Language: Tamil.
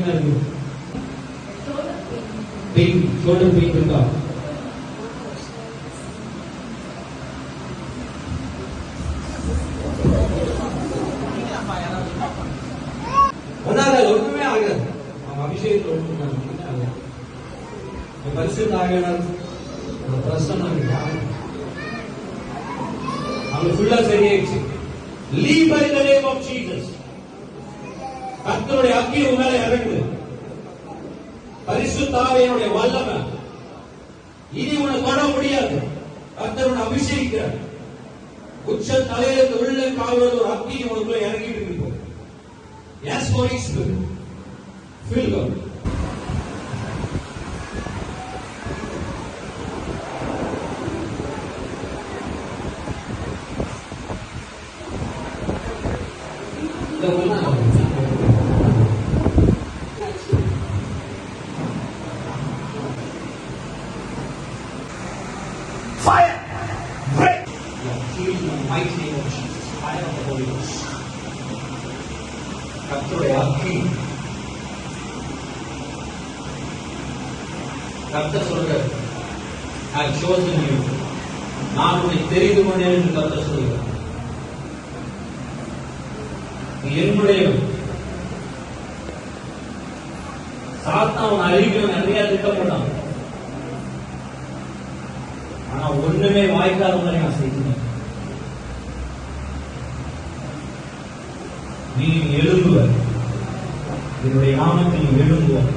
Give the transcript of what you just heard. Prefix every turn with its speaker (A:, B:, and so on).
A: என்ன இருக்கு? பெயின், ஷோல்டர் பெயின் இருக்கா? ஒன்றுமே ஆகாது. அவங்க அபிஷேகத்தில் ஒன்றுமே ஆகாது. பரிசுத்த ஆகினார் பிரசன்னம் அவங்க ஃபுல்லா சரியாயிடுச்சு. Leave by the name of Jesus. கர்த்தருடைய அக்கினி உன் மேல இறங்குது. பரிசுத்த ஆவியினுடைய வல்லமை இனி உன்னை தொட முடியாது. கர்த்தர் உன்னை அபிஷேகிக்கிறார். உச்ச தலையிலிருந்து உள்ள கால்வது ஒரு அக்கினி உனக்குள்ள இறங்கிட்டு இருக்கு. Yes, Holy Spirit. Fill God. Fire! Break! You are healed in the mighty name of Jesus. Fire of the Holy Ghost. கர்த்தருடைய அக்கினி. கர்த்தர் சொல்றார், I have chosen you. நான் உன்னை தெரிந்து கொண்டேன் என்று கர்த்தர் சொல்கிறார். என்னுடையவன். சாத்தான் அழிக்கணும் நிறைய திட்டப்பட்டான். ஆனா ஒண்ணுமே வாய்க்காத மாதிரி நான் செய்தேன். நீ எழுதுவர், என்னுடைய நாமத்தில் நீ எழுதுவார்.